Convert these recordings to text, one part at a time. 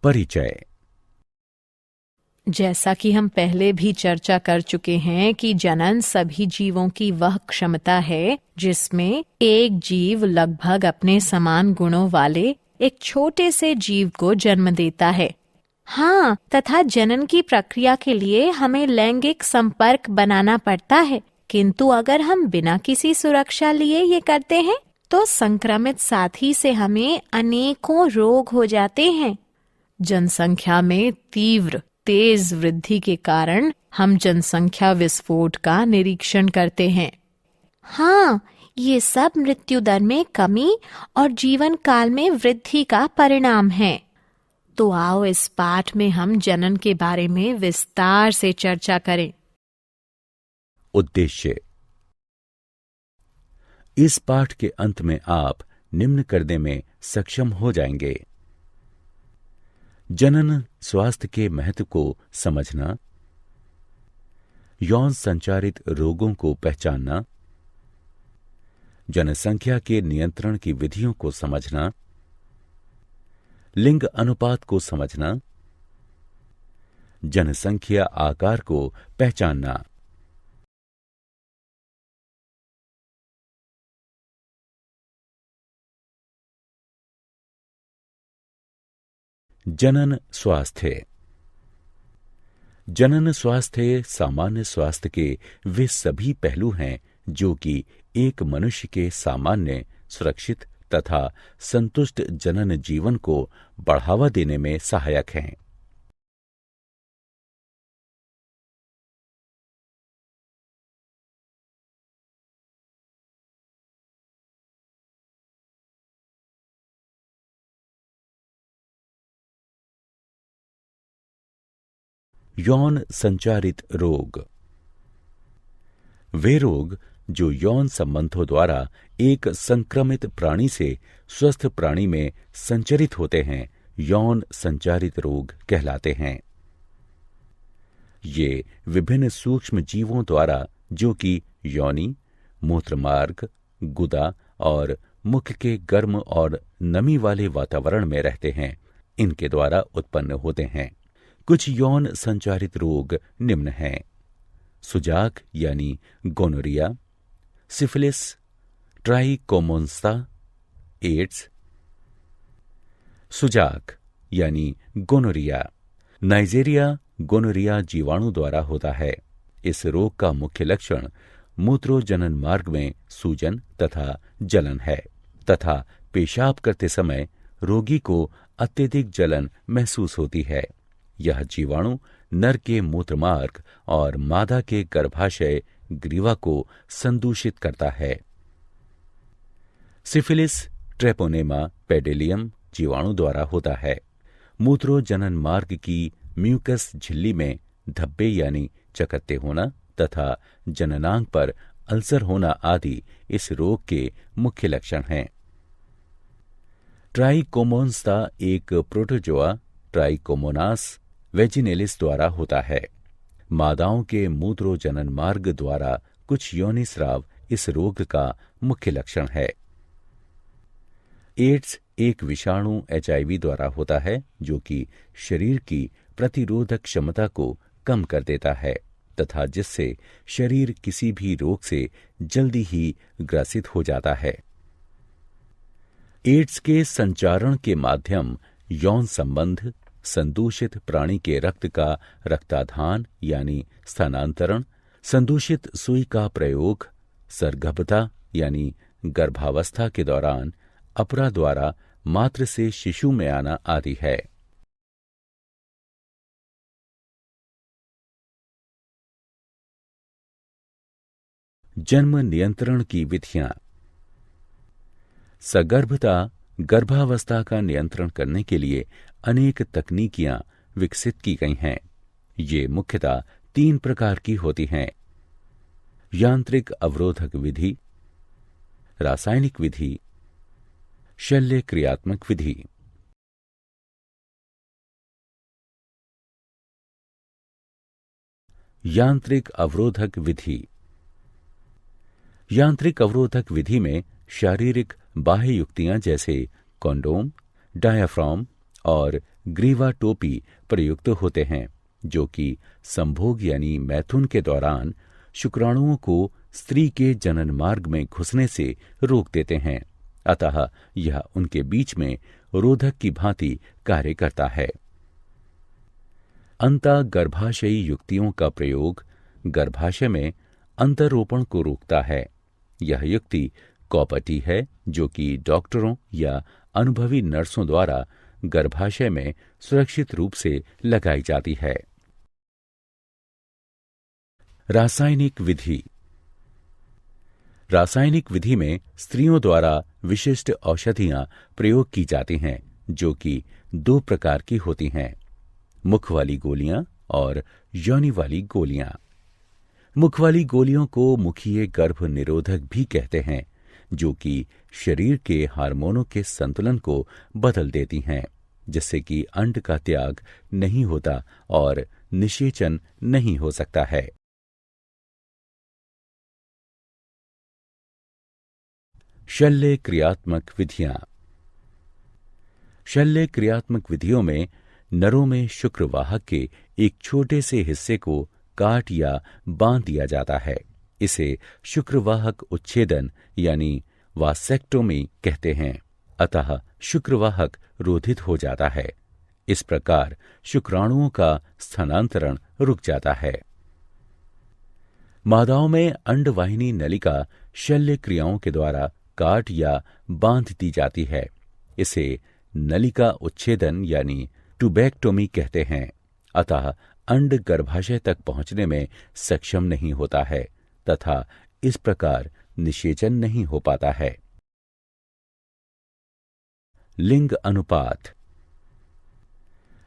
परिचय। जैसा कि हम पहले भी चर्चा कर चुके हैं कि जनन सभी जीवों की वह क्षमता है जिसमें एक जीव लगभग अपने समान गुणों वाले एक छोटे से जीव को जन्म देता है। हाँ, तथा जनन की प्रक्रिया के लिए हमें लैंगिक संपर्क बनाना पड़ता है, किंतु अगर हम बिना किसी सुरक्षा लिए ये करते हैं तो संक्रमित साथी से हमें अनेकों रोग हो जाते हैं। जनसंख्या में तीव्र तेज वृद्धि के कारण हम जनसंख्या विस्फोट का निरीक्षण करते हैं। हाँ, ये सब मृत्यु दर में कमी और जीवन काल में वृद्धि का परिणाम है। तो आओ इस पाठ में हम जनन के बारे में विस्तार से चर्चा करें। उद्देश्य। इस पाठ के अंत में आप निम्न करने में सक्षम हो जाएंगे: जनन स्वास्थ्य के महत्व को समझना, यौन संचारित रोगों को पहचानना, जनसंख्या के नियंत्रण की विधियों को समझना, लिंग अनुपात को समझना, जनसंख्या आकार को पहचानना। जनन स्वास्थ्य। जनन स्वास्थ्य सामान्य स्वास्थ्य के वे सभी पहलू हैं जो कि एक मनुष्य के सामान्य, सुरक्षित तथा संतुष्ट जनन जीवन को बढ़ावा देने में सहायक हैं। यौन संचारित रोग। वे रोग जो यौन संबंधों द्वारा एक संक्रमित प्राणी से स्वस्थ प्राणी में संचरित होते हैं, यौन संचारित रोग कहलाते हैं। ये विभिन्न सूक्ष्म जीवों द्वारा, जो कि योनि, मूत्रमार्ग, गुदा और मुख के गर्म और नमी वाले वातावरण में रहते हैं, इनके द्वारा उत्पन्न होते हैं। कुछ यौन संचारित रोग निम्न हैं: सुजाक यानी गोनोरिया, सिफिलिस, ट्राइकोमोन्स्ता, एड्स। सुजाक यानी गोनोरिया नाइजेरिया गोनोरिया जीवाणु द्वारा होता है। इस रोग का मुख्य लक्षण मूत्रोजनन मार्ग में सूजन तथा जलन है तथा पेशाब करते समय रोगी को अत्यधिक जलन महसूस होती है। यह जीवाणु नर के मूत्रमार्ग और मादा के गर्भाशय ग्रीवा को संदूषित करता है। सिफिलिस ट्रेपोनेमा पेडिलियम जीवाणु द्वारा होता है। मूत्रोजनन मार्ग की म्यूकस झिल्ली में धब्बे यानी चकत्ते होना तथा जननांग पर अल्सर होना आदि इस रोग के मुख्य लक्षण हैं। ट्राइकोमोन्स्ता एक प्रोटोजोआ ट्राइकोमोनास वेजिनेलिस द्वारा होता है। मादाओं के मूत्रोजनन मार्ग द्वारा कुछ योनिस्राव इस रोग का मुख्य लक्षण है। एड्स एक विषाणु HIV द्वारा होता है जो कि शरीर की प्रतिरोधक क्षमता को कम कर देता है तथा जिससे शरीर किसी भी रोग से जल्दी ही ग्रसित हो जाता है। एड्स के संचारण के माध्यम यौन संबंध, संदूषित प्राणी के रक्त का रक्ताधान यानी स्थानांतरण, संदूषित सुई का प्रयोग, सरगर्भता यानी गर्भावस्था के दौरान अपरा द्वारा मात्र से शिशु में आना आदि है। जन्म नियंत्रण की विधियां। सगर्भता गर्भावस्था का नियंत्रण करने के लिए अनेक तकनीकियां विकसित की गई हैं। ये मुख्यतः 3 प्रकार की होती हैं: यांत्रिक अवरोधक विधि, रासायनिक विधि, शल्य क्रियात्मक विधि। यांत्रिक अवरोधक विधि। यांत्रिक अवरोधक विधि में शारीरिक बाह्य युक्तियां जैसे कॉन्डोम, डायाफ्राम और ग्रीवा टोपी प्रयुक्त होते हैं, जो कि संभोग यानी मैथुन के दौरान शुक्राणुओं को स्त्री के जनन मार्ग में घुसने से रोक देते हैं। अतः यह उनके बीच में रोधक की भांति कार्य करता है। अंतःगर्भाशयी युक्तियों का प्रयोग गर्भाशय में अंतरोपण को रोकता है। यह युक्ति कॉपटी है, जो कि डॉक्टरों या अनुभवी नर्सों द्वारा गर्भाशय में सुरक्षित रूप से लगाई जाती है। रासायनिक विधि। रासायनिक विधि में स्त्रियों द्वारा विशिष्ट औषधियां प्रयोग की जाती हैं, जो कि 2 प्रकार की होती हैं, मुख वाली गोलियां और योनि वाली गोलियां। मुख वाली गोलियों को मुखीय गर्भ निरोधक भी कहते हैं, जो कि शरीर के हार्मोनों के संतुलन को बदल देती हैं, जिससे कि अंड का त्याग नहीं होता और निषेचन नहीं हो सकता है। शल्य क्रियात्मक विधियां। शल्य क्रियात्मक विधियों में नरों में शुक्रवाहक के एक छोटे से हिस्से को काट या बांध दिया जाता है। इसे शुक्रवाहक उच्छेदन यानी वासेक्टोमी कहते हैं। अतः शुक्रवाहक रोधित हो जाता है। इस प्रकार शुक्राणुओं का स्थानांतरण रुक जाता है। मादाओं में अंडवाहिनी नलिका शल्य क्रियाओं के द्वारा काट या बांध दी जाती है। इसे नलिका उच्छेदन यानी ट्यूबेक्टोमी कहते हैं। अतः अंड गर्भाशय तक पहुंचने में सक्षम नहीं होता है तथा इस प्रकार निषेचन नहीं हो पाता है। लिंग अनुपात।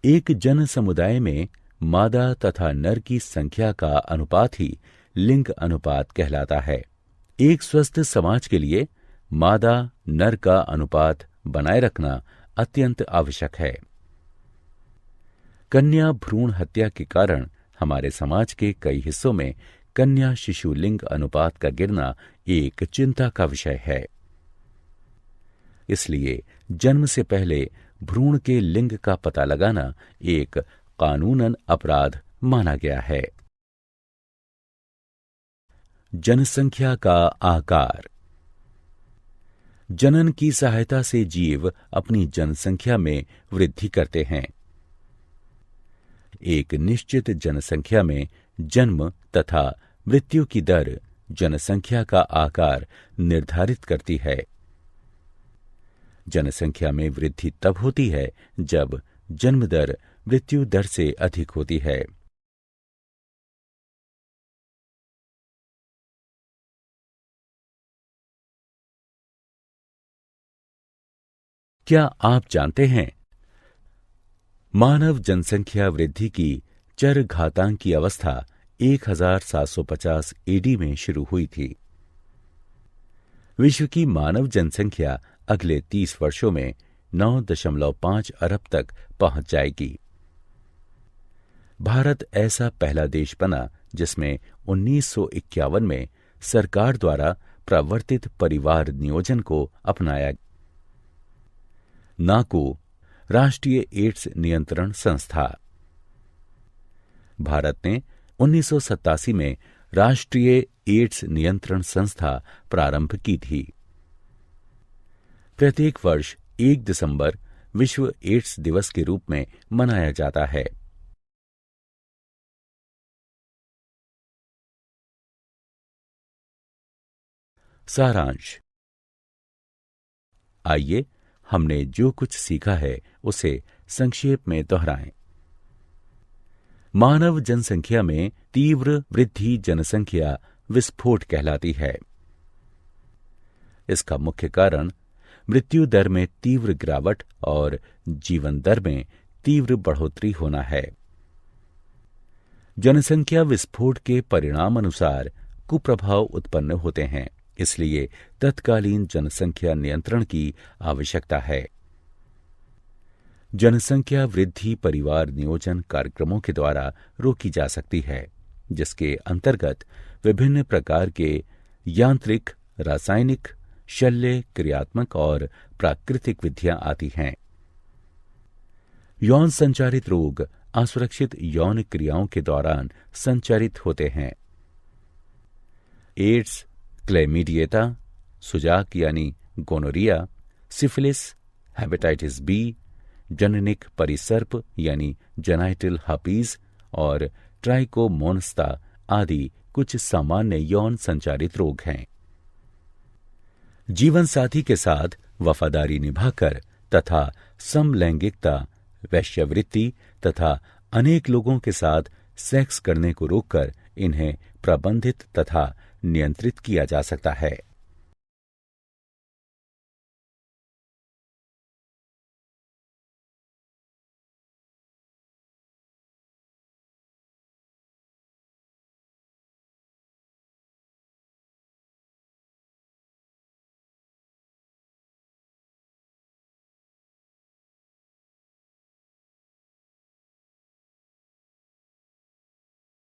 एक जन समुदाय में मादा तथा नर की संख्या का अनुपात ही लिंग अनुपात कहलाता है। एक स्वस्थ समाज के लिए मादा नर का अनुपात बनाए रखना अत्यंत आवश्यक है। कन्या भ्रूण हत्या के कारण हमारे समाज के कई हिस्सों में कन्या शिशु लिंग अनुपात का गिरना एक चिंता का विषय है। इसलिए जन्म से पहले भ्रूण के लिंग का पता लगाना एक कानूनन अपराध माना गया है। जनसंख्या का आकार। जनन की सहायता से जीव अपनी जनसंख्या में वृद्धि करते हैं। एक निश्चित जनसंख्या में जन्म तथा मृत्यु की दर जनसंख्या का आकार निर्धारित करती है। जनसंख्या में वृद्धि तब होती है जब जन्म दर मृत्यु दर से अधिक होती है। क्या आप जानते हैं, मानव जनसंख्या वृद्धि की चरघातांकी अवस्था 1750 एडी में शुरू हुई थी। विश्व की मानव जनसंख्या अगले 30 वर्षों में 9.5 अरब तक पहुंच जाएगी। भारत ऐसा पहला देश बना जिसमें 1951 में सरकार द्वारा प्रवर्तित परिवार नियोजन को अपनाया। नाको राष्ट्रीय एड्स नियंत्रण संस्था। भारत ने 1987 में राष्ट्रीय एड्स नियंत्रण संस्था प्रारंभ की थी। प्रत्येक वर्ष 1 दिसंबर विश्व एड्स दिवस के रूप में मनाया जाता है। सारांश। आइए हमने जो कुछ सीखा है उसे संक्षेप में दोहराएं। मानव जनसंख्या में तीव्र वृद्धि जनसंख्या विस्फोट कहलाती है। इसका मुख्य कारण मृत्यु दर में तीव्र गिरावट और जीवन दर में तीव्र बढ़ोतरी होना है। जनसंख्या विस्फोट के परिणाम अनुसार कुप्रभाव उत्पन्न होते हैं, इसलिए तत्कालीन जनसंख्या नियंत्रण की आवश्यकता है। जनसंख्या वृद्धि परिवार नियोजन कार्यक्रमों के द्वारा रोकी जा सकती है, जिसके अंतर्गत विभिन्न प्रकार के यांत्रिक, रासायनिक, शल्य क्रियात्मक और प्राकृतिक विधियां आती हैं। यौन संचारित रोग असुरक्षित यौन क्रियाओं के दौरान संचारित होते हैं। एड्स, क्लैमिडिएटा, सुजाक यानी गोनोरिया, सिफिलिस, हेपेटाइटिस बी, जननिक परिसर्प यानी जेनाइटल हर्पीज और ट्राइकोमोनास्ता आदि कुछ सामान्य यौन संचारित रोग हैं। जीवन साथी के साथ वफादारी निभाकर तथा समलैंगिकता, वैश्यावृत्ति तथा अनेक लोगों के साथ सेक्स करने को रोककर इन्हें प्रबंधित तथा नियंत्रित किया जा सकता है।